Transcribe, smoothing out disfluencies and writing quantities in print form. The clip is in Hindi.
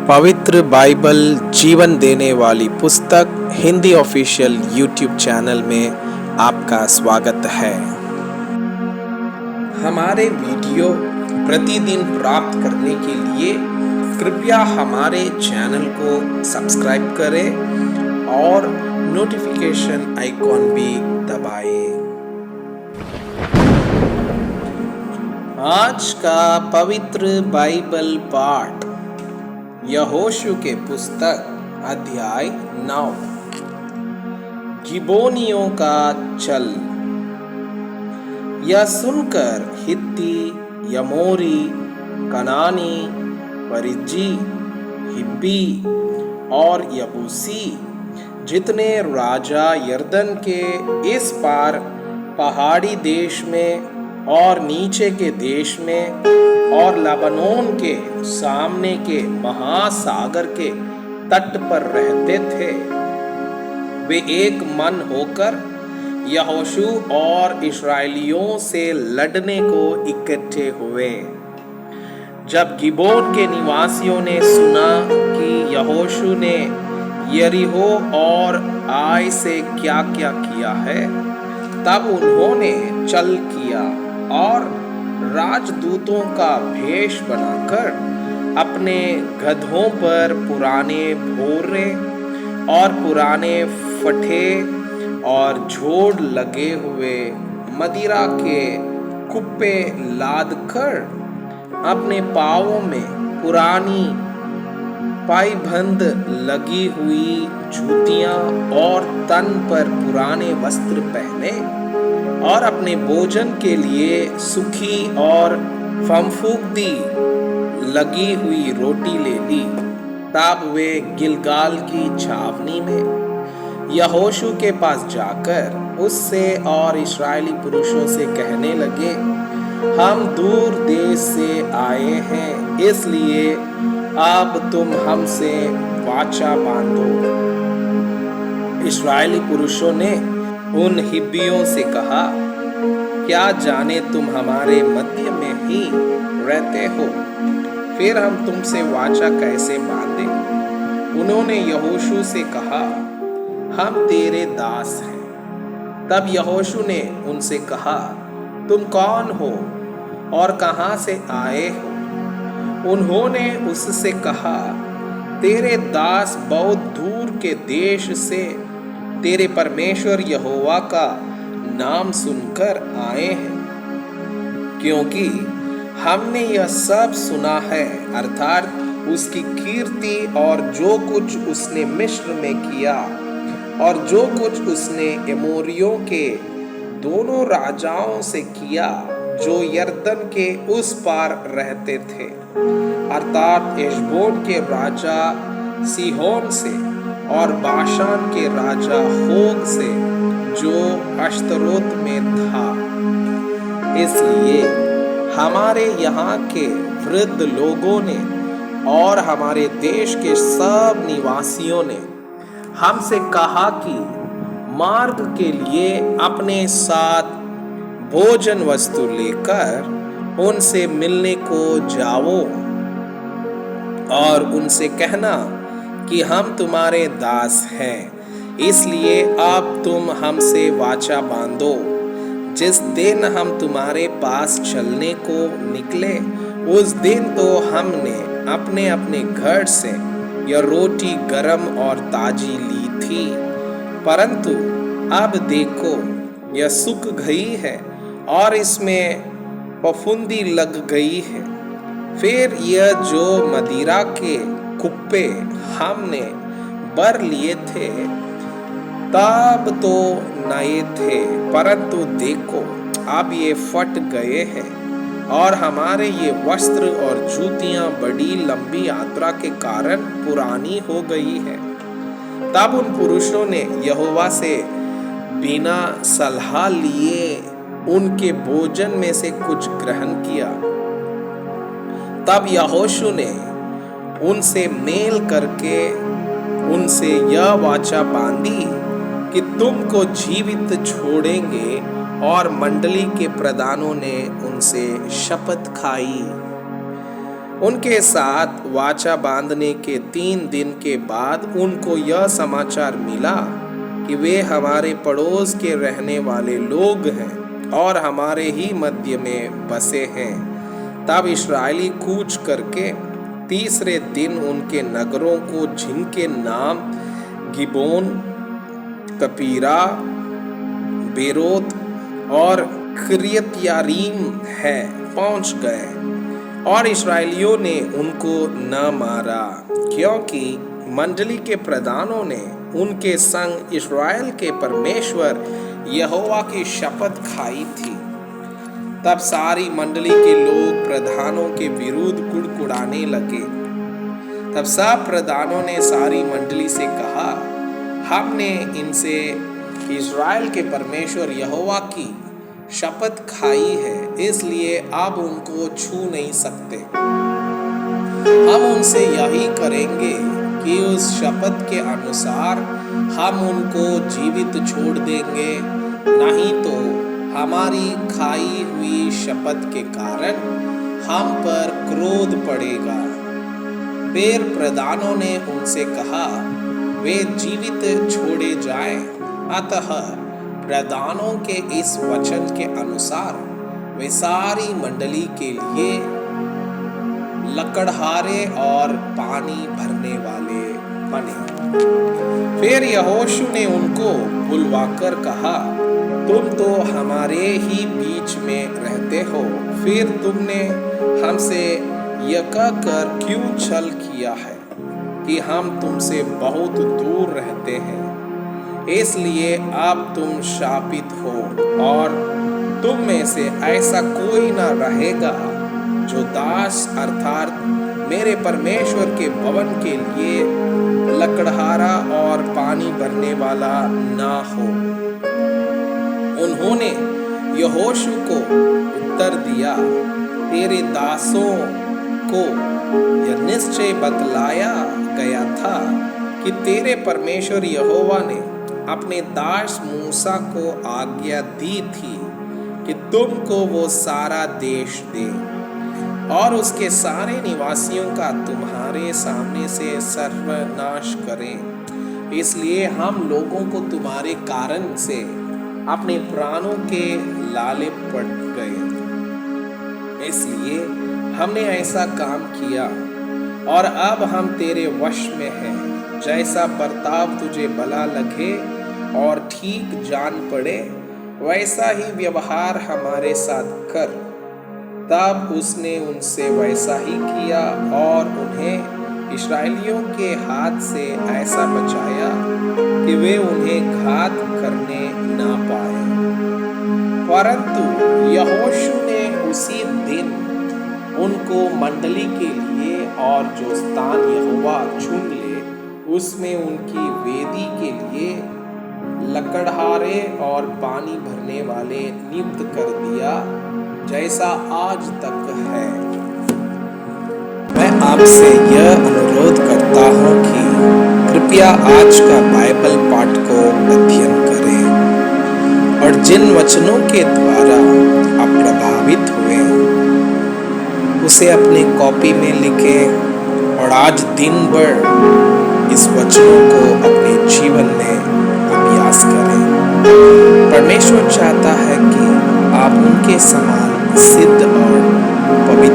पवित्र बाइबल जीवन देने वाली पुस्तक हिंदी ऑफिशियल यूट्यूब चैनल में आपका स्वागत है। हमारे वीडियो प्रतिदिन प्राप्त करने के लिए कृपया हमारे चैनल को सब्सक्राइब करें और नोटिफिकेशन आइकॉन भी दबाएं। आज का पवित्र बाइबल पाठ यहोशू के पुस्तक अध्याय 9 गिबोनियों का चल। यह सुनकर हित्ती, यमोरी, कनानी, परिज्जी, हिब्बी और यबूसी जितने राजा यरदन के इस पार पहाड़ी देश में और नीचे के देश में और लबनोन के सामने के महासागर के तट पर रहते थे, वे एक मन होकर यहोशू और इस्राएलियों से लड़ने को इकट्ठे हुए। जब गिबोन के निवासियों ने सुना कि यहोशू ने यरीहो और आई से क्या क्या किया है, तब उन्होंने चल किया और राजदूतों का भेष बनाकर अपने गधों पर पुराने भोरे और पुराने फटे और झोड़ लगे हुए मदिरा के कुप्पे लाद कर अपने पांवों में पुरानी पायबंद लगी हुई जूतियां और तन पर पुराने वस्त्र पहने और अपने भोजन के लिए सूखी और फफूंदी लगी हुई रोटी ले ली। तब वे गिलगाल की छावनी में यहोशू के पास जाकर उससे और इस्राएली पुरुषों से कहने लगे, हम दूर देश से आए हैं, इसलिए अब तुम हमसे वाचा बांधो। इस्राएली पुरुषों ने उन हिब्बियों से कहा, क्या जाने तुम हमारे मध्य में ही रहते हो, फिर हम तुमसे वाचा कैसे बांधे। उन्होंने यहोशू से कहा, हम तेरे दास हैं। तब यहोशू ने उनसे कहा, तुम कौन हो और कहां से आए हो। उन्होंने उससे कहा, तेरे दास बहुत दूर के देश से तेरे परमेश्वर यहोवा का नाम सुनकर आए हैं, क्योंकि हमने यह सब सुना है, अर्थात उसकी कीर्ति और जो कुछ उसने मिस्र में किया और जो कुछ उसने एमोरियों के दोनों राजाओं से किया जो यरदन के उस पार रहते थे, अर्थात हेशबोन के राजा सीहोन से और बाशान के राजा होग से जो अश्तरोत में था। इसलिए हमारे यहाँ के वृद्ध लोगों ने और हमारे देश के सब निवासियों ने हमसे कहा कि मार्ग के लिए अपने साथ भोजन वस्तु लेकर उनसे मिलने को जाओ और उनसे कहना कि हम तुम्हारे दास हैं, इसलिए अब तुम हमसे वाचा बांधो। जिस दिन हम तुम्हारे पास चलने को निकले, उस दिन तो हमने अपने अपने घर से यह रोटी गरम और ताजी ली थी, परंतु अब देखो यह सूख गई है और इसमें फफूंदी लग गई है। फिर यह जो मदिरा के कुप्पे हमने भर लिए थे तब तो नए थे, परंतु देखो अब ये फट गए हैं और हमारे ये वस्त्र और जूतियां बड़ी लंबी यात्रा के कारण पुरानी हो गई है। तब उन पुरुषों ने यहोवा से बिना सलाह लिए उनके भोजन में से कुछ ग्रहण किया। तब यहोशू ने उनसे मेल करके उनसे यह वाचा बांधी कि तुमको जीवित छोड़ेंगे, और मंडली के प्रधानों ने उनसे शपथ खाई। उनके साथ वाचा बांधने के 3 दिन के बाद उनको यह समाचार मिला कि वे हमारे पड़ोस के रहने वाले लोग हैं और हमारे ही मध्य में बसे हैं। तब इस्राएली कूच करके तीसरे दिन उनके नगरों को, जिनके नाम गिबोन, कपीरा, बेरोत और किर्यत्यारीम है, पहुंच गए। और इस्राएलियों ने उनको न मारा, क्योंकि मंडली के प्रधानों ने उनके संग इस्राएल के परमेश्वर यहोवा की शपथ खाई थी। तब सारी मंडली के लोग प्रधानों के विरुद्ध कुड़कुड़ाने लगे। तब सब प्रधानों ने सारी मंडली से कहा, हमने इनसे इस्राएल के परमेश्वर यहोवा की शपथ खाई है, इसलिए अब उनको छू नहीं सकते। हम उनसे यही करेंगे कि उस शपथ के अनुसार हम उनको जीवित छोड़ देंगे, नहीं तो हमारी खाई हुई शपथ के कारण हम पर क्रोध पड़ेगा। फिर प्रधानों ने उनसे कहा, वे जीवित छोड़े जाएं। अतः प्रधानों के इस वचन के अनुसार वे सारी मंडली के लिए लकड़हारे और पानी भरने वाले बने। फिर यहोशू ने उनको बुलवाकर कहा, तुम तो हमारे ही बीच में रहते हो, फिर तुमने हमसे यह कहकर क्यों छल किया है कि हम तुमसे बहुत दूर रहते हैं। इसलिए अब तुम शापित हो और तुम में से ऐसा कोई न रहेगा जो दास अर्थात मेरे परमेश्वर के भवन के लिए लकड़हारा और पानी भरने वाला ना हो। उन्होंने यहोशू को उत्तर दिया, तेरे दासों को यह निश्चय बतलाया गया था कि तेरे परमेश्वर यहोवा ने अपने दास मूसा को आज्ञा दी थी कि तुमको वो सारा देश दे और उसके सारे निवासियों का तुम्हारे सामने से सर्वनाश करें। इसलिए हम लोगों को तुम्हारे कारण से अपने प्राणों के लाले पड़ गए, इसलिए हमने ऐसा काम किया और अब हम तेरे वश में हैं। जैसा बर्ताव तुझे भला लगे और ठीक जान पड़े, वैसा ही व्यवहार हमारे साथ कर। तब उसने उनसे वैसा ही किया और उन्हें इस्राएलियों के हाथ से ऐसा बचाया कि वे उन्हें घात करने ना पाए। परंतु यहोशू ने उसी दिन उनको मंडली के लिए और जो स्थान यहोवा चुन ले उसमें उनकी वेदी के लिए लकड़हारे और पानी भरने वाले नियुक्त कर दिया, जैसा आज तक है। मैं आपसे यह अनुरोध करता हूँ कि कृपया आज का बाइबल पाठ को अध्ययन करें और जिन वचनों के द्वारा आप प्रभावित हुए उसे अपनी कॉपी में लिखें और आज दिन भर इस वचनों को अपने जीवन में अभ्यास करें। परमेश्वर चाहता है कि आप उनके समान सिद्ध और पवित्र